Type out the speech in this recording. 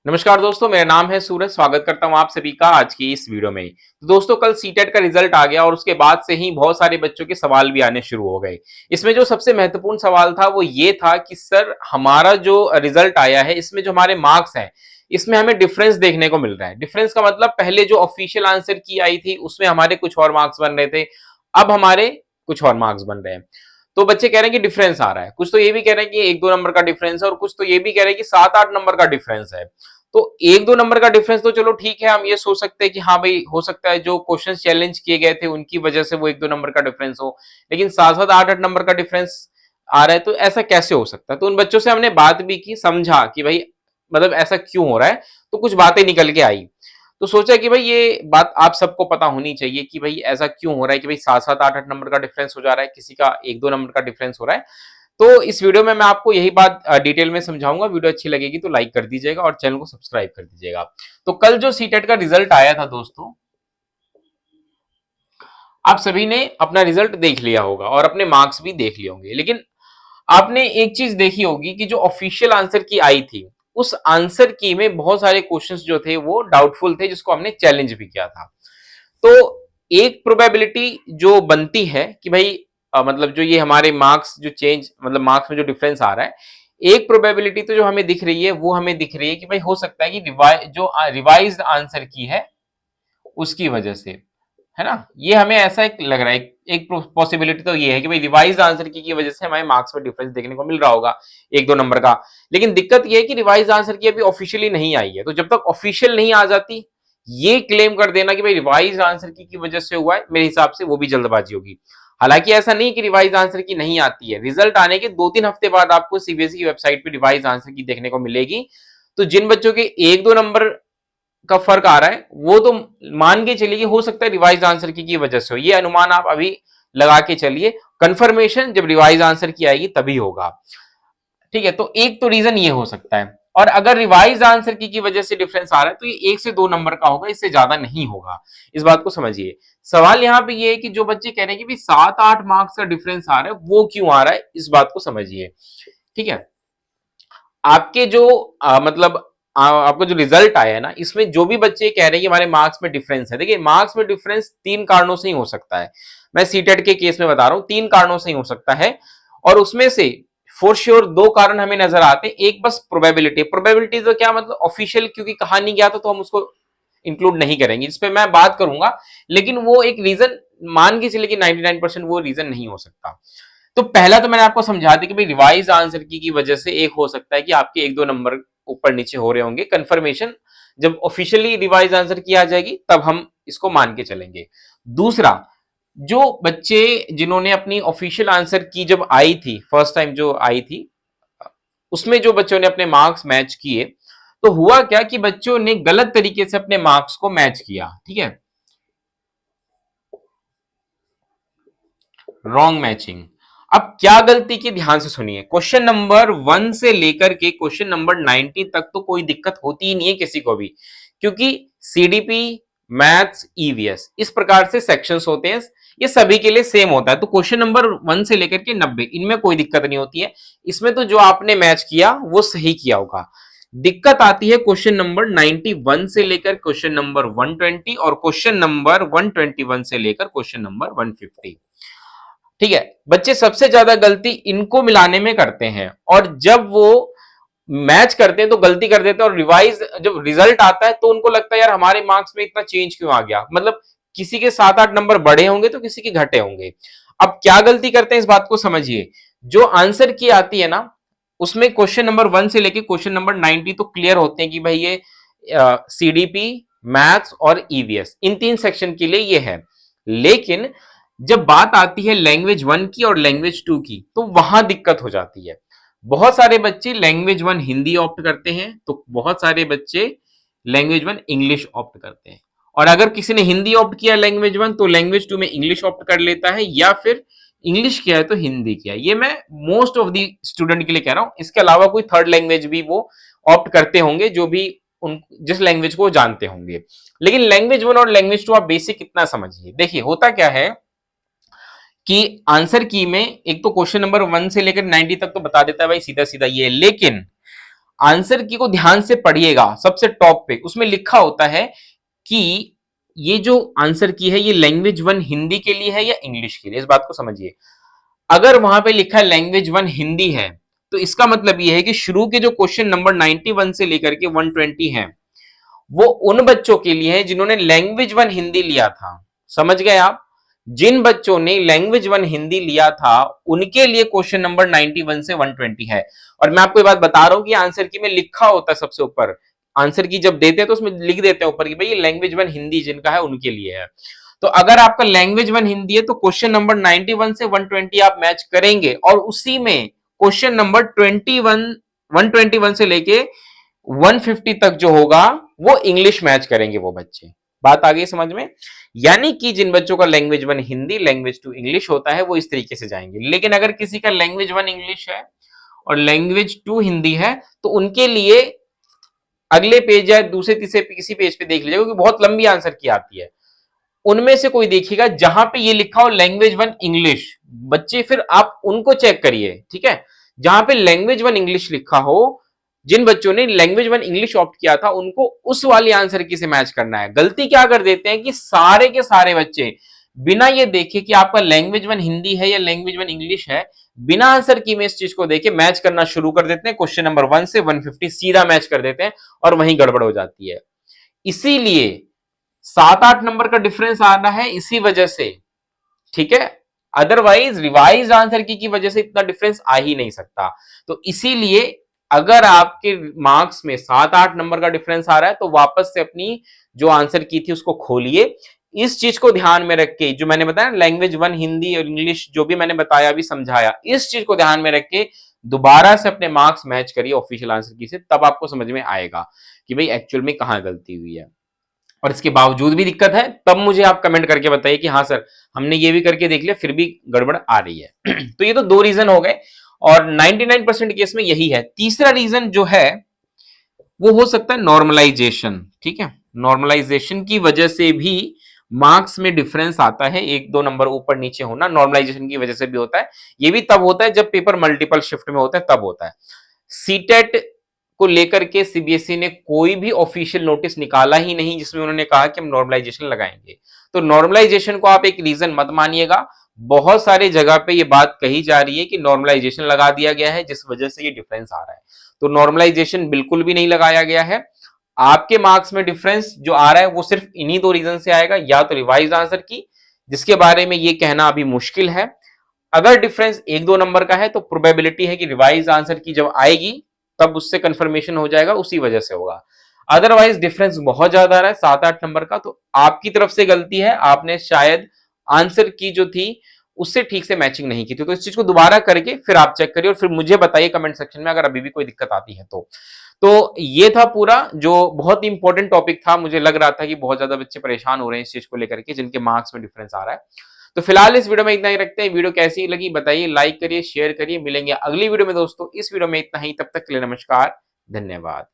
नमस्कार दोस्तों, मेरा नाम है सूरज। स्वागत करता हूं आप सभी का आज की इस वीडियो में। तो दोस्तों, कल सीटेट का रिजल्ट आ गया और उसके बाद से ही बहुत सारे बच्चों के सवाल भी आने शुरू हो गए। इसमें जो सबसे महत्वपूर्ण सवाल था वो ये था कि सर, हमारा जो रिजल्ट आया है इसमें जो हमारे मार्क्स हैं इसमें हमें डिफरेंस देखने को मिल रहा है। डिफरेंस का मतलब पहले जो ऑफिशियल आंसर की आई थी उसमें हमारे कुछ और मार्क्स बन रहे थे, अब हमारे कुछ और मार्क्स बन रहे हैं। तो बच्चे कह रहे हैं कि डिफरेंस आ रहा है, कुछ तो ये भी कह रहे हैं कि 1-2 नंबर का डिफरेंस है और कुछ तो ये भी कह रहे हैं कि 7-8 नंबर का डिफरेंस है। तो 1-2 नंबर का डिफरेंस तो चलो ठीक है, हम ये सोच सकते हैं कि हाँ भाई, हो सकता है जो क्वेश्चन चैलेंज किए गए थे उनकी वजह से वो 1-2 नंबर का डिफरेंस हो, लेकिन 7-7 8-8 नंबर का डिफरेंस आ रहा है तो ऐसा कैसे हो सकता है। तो उन बच्चों से हमने बात भी की, समझा कि भाई मतलब ऐसा क्यों हो रहा है। तो कुछ बातें निकल के आई, तो सोचा कि भाई ये बात आप सबको पता होनी चाहिए कि भाई ऐसा क्यों हो रहा है कि भाई 7-7 8-8 नंबर का डिफरेंस हो जा रहा है, किसी का 1-2 नंबर का डिफरेंस हो रहा है। तो इस वीडियो में मैं आपको यही बात डिटेल में समझाऊंगा। वीडियो अच्छी लगेगी तो लाइक कर दीजिएगा और चैनल को सब्सक्राइब कर दीजिएगा। तो कल जो सीटेट का रिजल्ट आया था दोस्तों, आप सभी ने अपना रिजल्ट देख लिया होगा और अपने मार्क्स भी देख लिए होंगे, लेकिन आपने एक चीज देखी होगी कि जो ऑफिशियल आंसर की आई थी उस आंसर की में बहुत सारे क्वेश्चंस जो थे वो डाउटफुल थे, जिसको हमने चैलेंज भी किया था। तो एक प्रोबेबिलिटी जो बनती है कि भाई मतलब जो ये हमारे मार्क्स जो चेंज, मतलब मार्क्स में जो डिफरेंस आ रहा है, एक प्रोबेबिलिटी तो जो हमें दिख रही है वो हमें दिख रही है कि भाई हो सकता है कि रिवाइज्ड आंसर की है उसकी वजह से, है ना। ये हमें ऐसा एक लग रहा है, एक पॉसिबिलिटी तो ये है कि भाई रिवाइज आंसर की वजह से हमारे मार्क्स में डिफरेंस देखने को मिल रहा होगा 1-2 नंबर का। लेकिन दिक्कत ये है कि रिवाइज आंसर की अभी ऑफिशियली नहीं आई है, तो जब तक ऑफिशियल नहीं आ जाती ये क्लेम कर देना कि भाई रिवाइज आंसर की वजह से हुआ है, मेरे हिसाब से वो भी जल्दबाजी होगी। हालांकि ऐसा नहीं कि रिवाइज आंसर की नहीं आती है, रिजल्ट आने के 2-3 हफ्ते बाद आपको सीबीएसई की वेबसाइट पे रिवाइज आंसर की देखने को मिलेगी। तो जिन बच्चों के 1-2 नंबर का फर्क आ रहा है वो तो मान के चलिए हो सकता है रिवाइज आंसर की वजह से हो, ये अनुमान आप अभी लगा के चलिए। कंफर्मेशन जब रिवाइज आंसर की आएगी तभी होगा, ठीक है। तो एक तो रीजन ये हो सकता है, और अगर रिवाइज आंसर की वजह से डिफरेंस आ रहा है तो ये 1 से 2 नंबर का होगा, इससे ज्यादा नहीं होगा। इस बात को समझिए। सवाल यहाँ पे ये है कि जो बच्चे कह रहे हैं कि भाई 7-8 मार्क्स का डिफरेंस आ रहा है वो क्यों आ रहा है, इस बात को समझिए, ठीक है। आपके जो मतलब आपको जो रिजल्ट आया है ना, इसमें जो भी बच्चे कह रहे हैं कि हमारे मार्क्स में डिफरेंस है, देखिए मार्क्स में डिफरेंस 3 कारणों से ही हो सकता है। मैं सीटेट के केस में बता रहा हूं 3 कारणों से ही हो सकता है, और उसमें से फॉर श्योर 2 कारण हमें नजर आते हैं। एक बस प्रोबेबिलिटी, प्रोबेबिलिटी तो क्या मतलब ऑफिशियल क्योंकि कहा नहीं गया था तो हम उसको इंक्लूड नहीं करेंगे, इस पे मैं बात करूंगा। लेकिन वो एक रीजन मान के चलिए कि 99% वो रीजन नहीं हो सकता। तो पहला तो मैंने आपको समझा दिया कि भाई रिवाइज आंसर की वजह से एक हो सकता है कि आपके 1-2 नंबर ऊपर नीचे हो रहे होंगे। कंफर्मेशन जब ऑफिशियली रिवाइज आंसर की आ जाएगी तब हम इसको मान के चलेंगे। दूसरा, जो बच्चे जिन्होंने अपनी ऑफिशियल आंसर की जब आई थी, फर्स्ट टाइम जो आई थी, उसमें जो बच्चों ने अपने मार्क्स मैच किए, तो हुआ क्या कि बच्चों ने गलत तरीके से अपने मार्क्स को मैच किया, ठीक है, रॉन्ग मैचिंग। अब क्या गलती की, ध्यान से सुनिए। क्वेश्चन नंबर 1 से लेकर के क्वेश्चन नंबर 90 तक तो कोई दिक्कत होती ही नहीं है किसी को भी, क्योंकि सीडीपी, मैथ्स, ईवीएस इस प्रकार से सेक्शंस होते हैं, ये सभी के लिए सेम होता है। तो क्वेश्चन नंबर 1 से लेकर के 90 इनमें कोई दिक्कत नहीं होती है। इसमें तो जो आपने मैच किया वो सही किया होगा। दिक्कत आती है क्वेश्चन नंबर 91 से लेकर क्वेश्चन नंबर 120 और क्वेश्चन नंबर 121 से लेकर क्वेश्चन नंबर 150, ठीक है। बच्चे सबसे ज्यादा गलती इनको मिलाने में करते हैं, और जब वो मैच करते हैं तो गलती कर देते हैं, और रिवाइज जब रिजल्ट आता है तो उनको लगता है यार हमारे मार्क्स में इतना चेंज क्यों आ गया, मतलब किसी के 7-8 नंबर बढ़े होंगे तो किसी के घटे होंगे। अब क्या गलती करते हैं इस बात को समझिए। जो आंसर की आती है ना, उसमें क्वेश्चन नंबर 1 से लेके क्वेश्चन नंबर 90 तो क्लियर होते हैं कि भाई ये सीडीपी, मैथ्स और ईवीएस इन 3 सेक्शन के लिए ये है। लेकिन जब बात आती है लैंग्वेज 1 की और लैंग्वेज 2 की, तो वहां दिक्कत हो जाती है। बहुत सारे बच्चे लैंग्वेज 1 हिंदी ऑप्ट करते हैं, तो बहुत सारे बच्चे लैंग्वेज 1 इंग्लिश ऑप्ट करते हैं। और अगर किसी ने हिंदी ऑप्ट किया लैंग्वेज 1 तो लैंग्वेज 2 में इंग्लिश ऑप्ट कर लेता है, या फिर इंग्लिश किया है तो हिंदी किया है। ये मैं मोस्ट ऑफ दी स्टूडेंट के लिए कह रहा हूं। इसके अलावा कोई थर्ड लैंग्वेज भी वो ऑप्ट करते होंगे, जो भी उन जिस लैंग्वेज को जानते होंगे। लेकिन लैंग्वेज 1 और लैंग्वेज 2 आप बेसिक कितना समझिए। देखिए होता क्या है कि आंसर की में एक तो क्वेश्चन नंबर 1 से लेकर 90 तक तो बता देता है भाई सीधा सीधा ये, लेकिन आंसर की को ध्यान से पढ़िएगा, सबसे टॉप पे उसमें लिखा होता है कि ये जो आंसर की है ये लैंग्वेज वन हिंदी के लिए है या इंग्लिश के लिए, इस बात को समझिए। अगर वहां पे लिखा है लैंग्वेज वन हिंदी है, तो इसका मतलब ये है कि शुरू के जो क्वेश्चन नंबर 91 से लेकर के 120 हैं, वो उन बच्चों के लिए है जिन्होंने लैंग्वेज वन हिंदी लिया था। समझ गए आप? जिन बच्चों ने लैंग्वेज वन हिंदी लिया था उनके लिए क्वेश्चन नंबर 91 से 120 है। और मैं आपको ये बात बता रहा हूं कि आंसर की में लिखा होता है सबसे ऊपर, आंसर की जब देते हैं तो उसमें लिख देते हैं ऊपर कि भाई ये लैंग्वेज वन हिंदी जिनका है उनके लिए है। तो अगर आपका लैंग्वेज वन हिंदी है तो क्वेश्चन नंबर 91 से 120 आप मैच करेंगे, और उसी में क्वेश्चन नंबर 121 से लेके 150 तक जो होगा वो इंग्लिश मैच करेंगे वो बच्चे। बात आ गई समझ में? यानी कि जिन बच्चों का language one Hindi, language two English होता है वो इस तरीके से जाएंगे। लेकिन अगर किसी का लैंग्वेज वन इंग्लिश है और लैंग्वेज टू हिंदी है तो उनके लिए अगले पेज या दूसरे तीसरे किसी पेज पे देख लीजिएगा, क्योंकि बहुत लंबी आंसर की आती है। उनमें से कोई देखिएगा जहां पे ये लिखा हो लैंग्वेज वन इंग्लिश, बच्चे फिर आप उनको चेक करिए, ठीक है? जहां पे लैंग्वेज वन इंग्लिश लिखा हो, जिन बच्चों ने लैंग्वेज वन इंग्लिश ऑप्ट किया था उनको उस वाली आंसर की से मैच करना है। गलती क्या कर देते हैं कि सारे के सारे बच्चे बिना ये देखे कि आपका लैंग्वेज वन हिंदी है या लैंग्वेज वन इंग्लिश है, बिना आंसर की में इस चीज को देखे मैच करना शुरू कर देते हैं। क्वेश्चन नंबर 1 से 150 सीधा मैच कर देते हैं और वहीं गड़बड़ हो जाती है। इसीलिए 7-8 नंबर का डिफरेंस आ रहा है इसी वजह से, ठीक है? अदरवाइज रिवाइज आंसर की वजह से इतना डिफरेंस आ ही नहीं सकता। तो इसीलिए अगर आपके मार्क्स में 7-8 नंबर का डिफरेंस आ रहा है तो वापस से अपनी जो आंसर की थी उसको खोलिए। इस चीज को ध्यान में रख के, जो मैंने बताया लैंग्वेज वन हिंदी और इंग्लिश, जो भी मैंने बताया अभी समझाया, इस चीज को ध्यान में रख के दोबारा से अपने मार्क्स मैच करिए ऑफिशियल आंसर की से, तब आपको समझ में आएगा कि भाई एक्चुअल में कहां गलती हुई है। और इसके बावजूद भी दिक्कत है तब मुझे आप कमेंट करके बताइए कि हाँ सर हमने ये भी करके देख लिया फिर भी गड़बड़ आ रही है। तो ये तो दो रीजन हो गए और 99% केस में यही है। तीसरा रीजन जो है वो हो सकता है नॉर्मलाइजेशन, ठीक है? नॉर्मलाइजेशन की वजह से भी मार्क्स में डिफरेंस आता है, 1-2 नंबर ऊपर नीचे होना नॉर्मलाइजेशन की वजह से भी होता है। ये भी तब होता है जब पेपर मल्टीपल शिफ्ट में होता है, तब होता है। सीटेट को लेकर के सीबीएसई ने कोई भी ऑफिशियल नोटिस निकाला ही नहीं जिसमें उन्होंने कहा कि हम नॉर्मलाइजेशन लगाएंगे। तो नॉर्मलाइजेशन को आप एक रीजन मत मानिएगा। बहुत सारे जगह पे ये बात कही जा रही है कि नॉर्मलाइजेशन लगा दिया गया है जिस वजह से ये डिफरेंस आ रहा है। तो नॉर्मलाइजेशन बिल्कुल भी नहीं लगाया गया है। आपके मार्क्स में डिफरेंस जो आ रहा है वो सिर्फ इन्हीं दो रीजन से आएगा, या तो रिवाइज आंसर की, जिसके बारे में ये कहना अभी मुश्किल है। अगर डिफरेंस 1-2 नंबर का है तो प्रोबेबिलिटी है कि रिवाइज आंसर की जब आएगी तब उससे कंफर्मेशन हो जाएगा, उसी वजह से होगा। अदरवाइज डिफरेंस बहुत ज्यादा आ रहा है 7-8 नंबर का, तो आपकी तरफ से गलती है, आपने शायद आंसर की जो थी उससे ठीक से मैचिंग नहीं की थी। तो इस चीज को दोबारा करके फिर आप चेक करिए और फिर मुझे बताइए कमेंट सेक्शन में अगर अभी भी कोई दिक्कत आती है तो ये था पूरा जो बहुत ही इंपॉर्टेंट टॉपिक था। मुझे लग रहा था कि बहुत ज्यादा बच्चे परेशान हो रहे हैं इस चीज को लेकर के जिनके मार्क्स में डिफरेंस आ रहा है। तो फिलहाल इस वीडियो में इतना ही रखते हैं। वीडियो कैसी लगी बताइए, लाइक करिए, शेयर करिए। मिलेंगे अगली वीडियो में दोस्तों। इस वीडियो में इतना ही, तब तक के लिए नमस्कार, धन्यवाद।